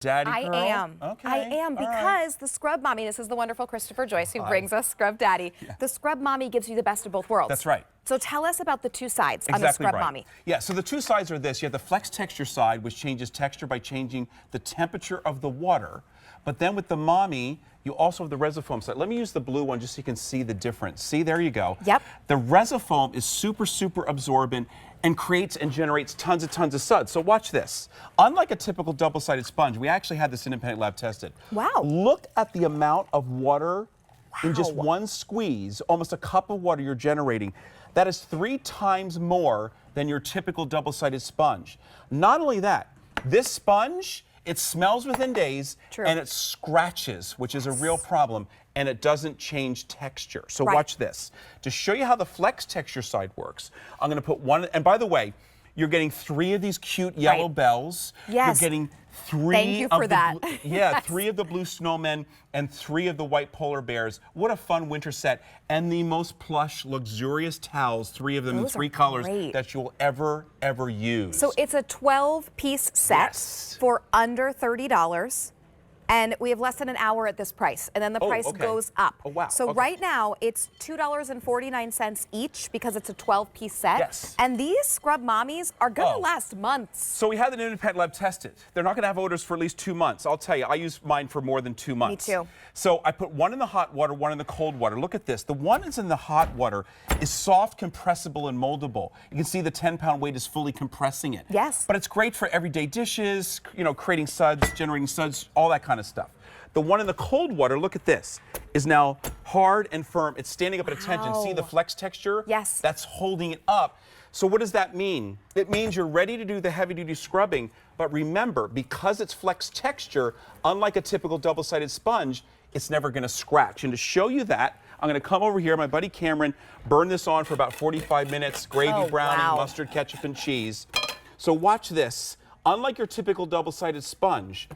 Daddy girl? I am. Okay. I am because the Scrub Mommy, this is the wonderful Christopher Joyce who brings us Scrub Daddy. Yeah. The Scrub Mommy gives you the best of both worlds. That's right. So tell us about the two sides on the Scrub Mommy. Yeah, so the two sides are this. You have the flex texture side, which changes texture by changing the temperature of the water. But then with the Mommy, you also have the Resifoam side. Let me use the blue one just so you can see the difference. See, there you go. Yep. The Resifoam is super, super absorbent and creates and generates tons of suds. So watch this. Unlike a typical double-sided sponge, we actually had this independent lab tested. Wow. Look at the amount of water in just one squeeze, almost a cup of water you're generating. That is 3 times more than your typical double-sided sponge. Not only that, this sponge, it smells within days, and it scratches, which is a real problem, and it doesn't change texture. So watch this. To show you how the flex texture side works, I'm going to put one, and by the way, you're getting 3 of these cute yellow bells. Yes. You're getting 3 Thank you for that. Yeah, 3 of the blue snowmen and 3 of the white polar bears. What a fun winter set. And the most plush, luxurious towels, 3 of them in 3 colors that you'll ever use. So it's a 12-piece set for under $30. And we have less than an hour at this price, and then the price goes up. Oh, wow. So right now, it's $2.49 each because it's a 12-piece set. Yes. And these Scrub Mommies are gonna last months. So we had the independent lab tested. They're not gonna have odors for at least 2 months. I'll tell you, I use mine for more than 2 months. Me too. So I put one in the hot water, one in the cold water. Look at this. The one that's in the hot water is soft, compressible, and moldable. You can see the 10-pound weight is fully compressing it. Yes. But it's great for everyday dishes, you know, creating suds, generating suds, all that kind of stuff. The one in the cold water, look at this, is now hard and firm. It's standing up at attention. See the flex texture? Yes. That's holding it up. So what does that mean? It means you're ready to do the heavy-duty scrubbing, but remember, because it's flex texture, unlike a typical double-sided sponge, it's never gonna scratch. And to show you that, I'm gonna come over here, my buddy Cameron, burn this on for about 45 minutes, gravy, browning, mustard, ketchup, and cheese. So watch this. Unlike your typical double-sided sponge,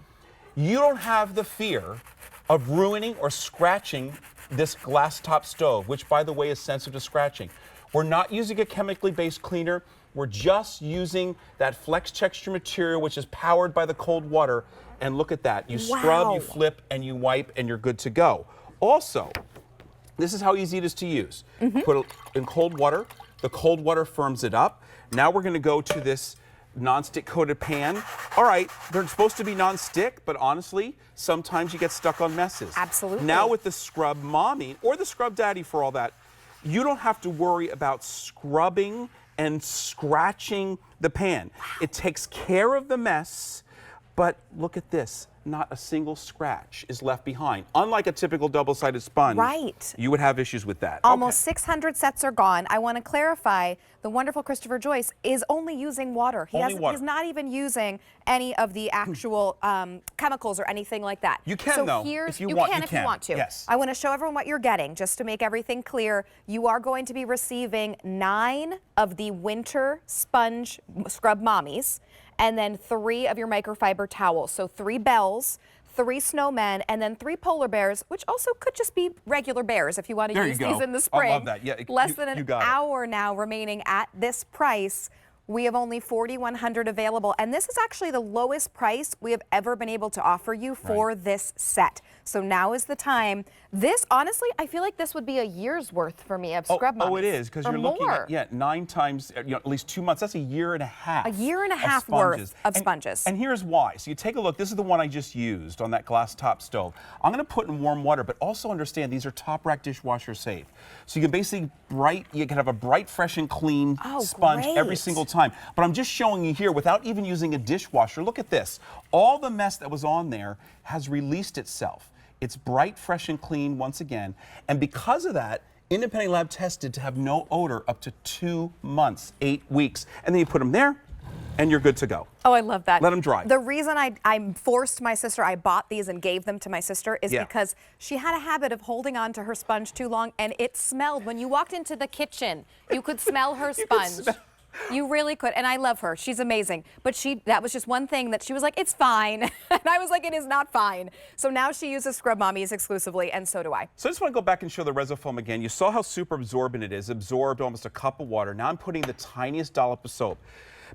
you don't have the fear of ruining or scratching this glass top stove, which by the way is sensitive to scratching. We're not using a chemically based cleaner. We're just using that flex texture material, which is powered by the cold water. And look at that. You scrub, you flip, and you wipe, and you're good to go. Also, this is how easy it is to use. Put it in cold water. The cold water firms it up. Now we're going to go to this non-stick coated pan. All right, they're supposed to be non-stick, but honestly, sometimes you get stuck on messes. Absolutely. Now with the Scrub Mommy, or the Scrub Daddy for all that, you don't have to worry about scrubbing and scratching the pan. It takes care of the mess, but look at this. Not a single scratch is left behind. Unlike a typical double-sided sponge, you would have issues with that. Almost 600 sets are gone. I want to clarify, the wonderful Christopher Joyce is only using water. He's not even using any of the actual chemicals or anything like that. You can, though, if you want. If you want to. Yes. I want to show everyone what you're getting, just to make everything clear. You are going to be receiving 9 of the winter sponge Scrub Mommies, and then 3 of your microfiber towels. So 3 bells, 3 snowmen, and then 3 polar bears, which also could just be regular bears if you want to use these in the spring. I love that. Yeah, Less than an hour now remaining at this price. We have only 4,100 available, and this is actually the lowest price we have ever been able to offer you for this set. So now is the time. This, honestly, I feel like this would be a year's worth for me of Scrub Mommies. Oh, it is, because you're looking at 9 times, at least 2 months. That's a year and a half. A year and a half worth of sponges. And here's why. So you take a look. This is the one I just used on that glass top stove. I'm going to put in warm water, but also understand these are top rack dishwasher safe. So you can basically you can have a bright, fresh, and clean sponge every single time. But I'm just showing you here without even using a dishwasher. Look at this. All the mess that was on there has released itself. It's bright, fresh, and clean once again. And because of that, independent lab tested to have no odor up to 2 months, 8 weeks. And then you put them there, and you're good to go. Oh, I love that. Let them dry. The reason I forced my sister, I bought these and gave them to my sister, is because she had a habit of holding on to her sponge too long, and it smelled. When you walked into the kitchen, you could smell her sponge. You really could, and I love her. She's amazing. But that was just one thing that she was like, it's fine. And I was like, it is not fine. So now she uses Scrub Mommies exclusively, and so do I. So I just want to go back and show the Resifoam again. You saw how super absorbent it is, absorbed almost a cup of water. Now I'm putting the tiniest dollop of soap.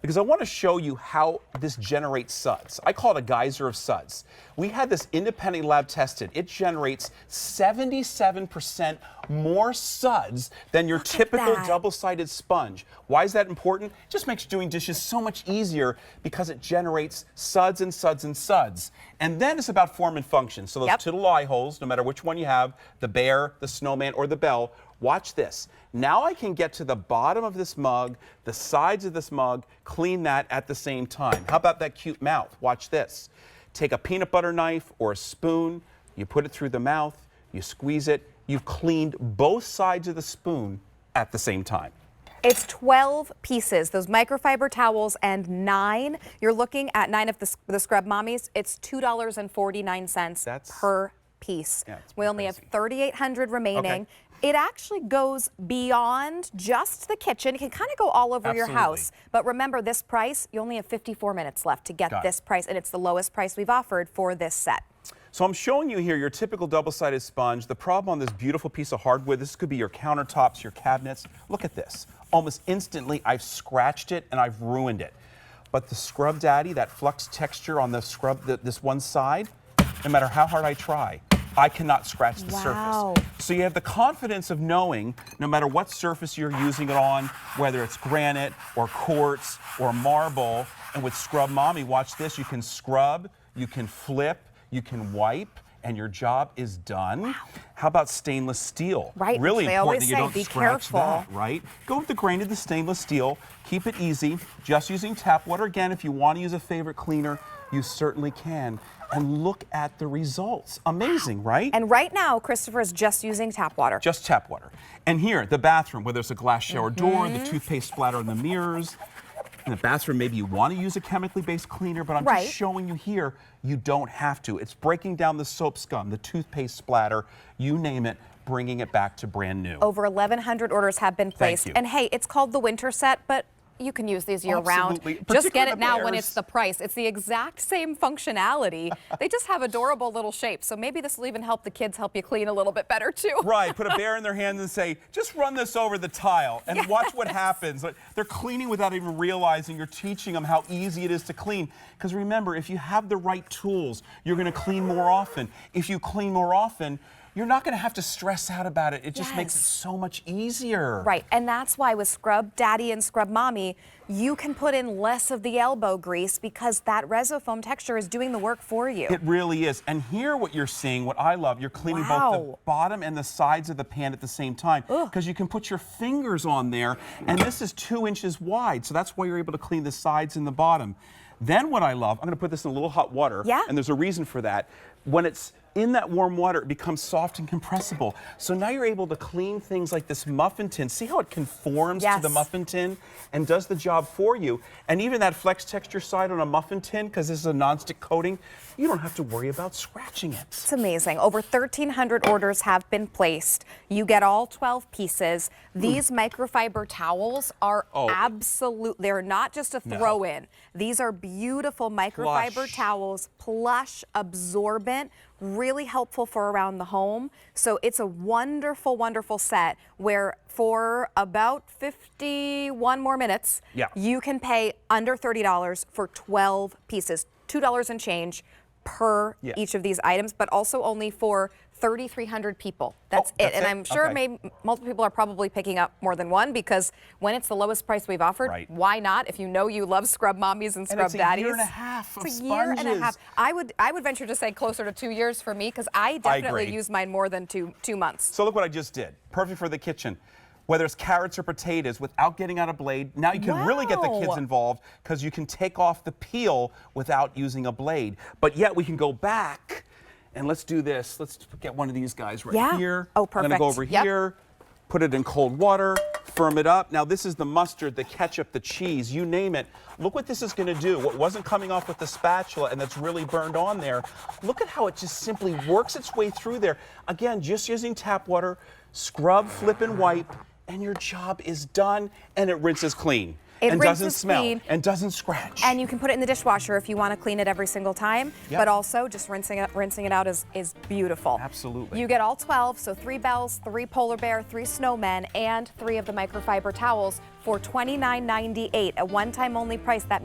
because I want to show you how this generates suds. I call it a geyser of suds. We had this independent lab tested. It generates 77% more suds than your typical double-sided sponge. Why is that important? It just makes doing dishes so much easier because it generates suds and suds and suds. And then it's about form and function. So those two little eye holes, no matter which one you have, the bear, the snowman, or the bell, watch this. Now I can get to the bottom of this mug, the sides of this mug, clean that at the same time. How about that cute mouth? Watch this. Take a peanut butter knife or a spoon, you put it through the mouth, you squeeze it, you've cleaned both sides of the spoon at the same time. It's 12 pieces, those microfiber towels, and 9. You're looking at 9 of the Scrub Mommies. It's $2.49 per piece. Yeah, we only have 3,800 remaining. It actually goes beyond just the kitchen. It can kind of go all over your house. But remember, this price, you only have 54 minutes left to get this price, and it's the lowest price we've offered for this set. So I'm showing you here your typical double-sided sponge. The problem on this beautiful piece of hardwood, this could be your countertops, your cabinets. Look at this. Almost instantly, I've scratched it and I've ruined it. But the Scrub Daddy, that flux texture on the scrub, this one side, no matter how hard I try, I cannot scratch the surface. So you have the confidence of knowing no matter what surface you're using it on, whether it's granite or quartz or marble, and with Scrub Mommy, watch this, you can scrub, you can flip, you can wipe, and your job is done. How about stainless steel? Right, Really they important that you always don't say, scratch be careful. that, right? Go with the grain of the stainless steel, keep it easy, just using tap water. Again, if you want to use a favorite cleaner, you certainly can. And look at the results. Amazing, right? And right now, Christopher is just using tap water. Just tap water. And here, the bathroom, whether it's a glass shower door, the toothpaste splatter on the mirrors. In the bathroom, maybe you want to use a chemically based cleaner, but I'm just showing you here, you don't have to. It's breaking down the soap scum, the toothpaste splatter, you name it, bringing it back to brand new. Over 1,100 orders have been placed. And hey, it's called the winter set, but you can use these year-round. Just get it now when it's the price. It's the exact same functionality. They just have adorable little shapes. So maybe this will even help the kids help you clean a little bit better, too. Right. Put a bear in their hand and say, just run this over the tile and watch what happens. They're cleaning without even realizing you're teaching them how easy it is to clean. Because remember, if you have the right tools, you're going to clean more often. If you clean more often, you're not going to have to stress out about it. It just makes it so much easier. Right, and that's why with Scrub Daddy and Scrub Mommy, you can put in less of the elbow grease because that resofoam texture is doing the work for you. It really is. And here what you're seeing, what I love, you're cleaning both the bottom and the sides of the pan at the same time because you can put your fingers on there, and this is 2 inches wide, so that's why you're able to clean the sides and the bottom. Then what I love, I'm going to put this in a little hot water, and there's a reason for that. When it's in that warm water, it becomes soft and compressible. So now you're able to clean things like this muffin tin. See how it conforms to the muffin tin and does the job for you? And even that flex texture side on a muffin tin, because this is a nonstick coating, you don't have to worry about scratching it. It's amazing. Over 1,300 orders have been placed. You get all 12 pieces. These microfiber towels are they're not just a throw-in. These are beautiful microfiber towels, plush, absorbent, really helpful for around the home. So it's a wonderful, wonderful set where for about 51 more minutes, you can pay under $30 for 12 pieces, $2 and change per each of these items, but also only for 3,300 people. That's it. And I'm sure multiple people are probably picking up more than one because when it's the lowest price we've offered, why not? If you know you love Scrub Mommies and Scrub Daddies. It's a year and a half of it's a year and a half. I would venture to say closer to 2 years for me because I definitely use mine more than two months. So look what I just did. Perfect for the kitchen. Whether it's carrots or potatoes, without getting out a blade, now you can really get the kids involved because you can take off the peel without using a blade. But yet we can go back and let's do this. Let's get one of these guys right here. Oh, perfect. I'm gonna go over here, put it in cold water, firm it up. Now this is the mustard, the ketchup, the cheese, you name it. Look what this is gonna do. What wasn't coming off with the spatula and that's really burned on there, look at how it just simply works its way through there. Again, just using tap water, scrub, flip, and wipe, and your job is done and it rinses clean. It and doesn't rinses smell clean. and doesn't scratch. And you can put it in the dishwasher if you want to clean it every single time. Yep. But also, just rinsing it out is beautiful. Absolutely. You get all 12, so 3 bells, 3 polar bear, 3 snowmen, and 3 of the microfiber towels for $29.98, a one-time only price. That means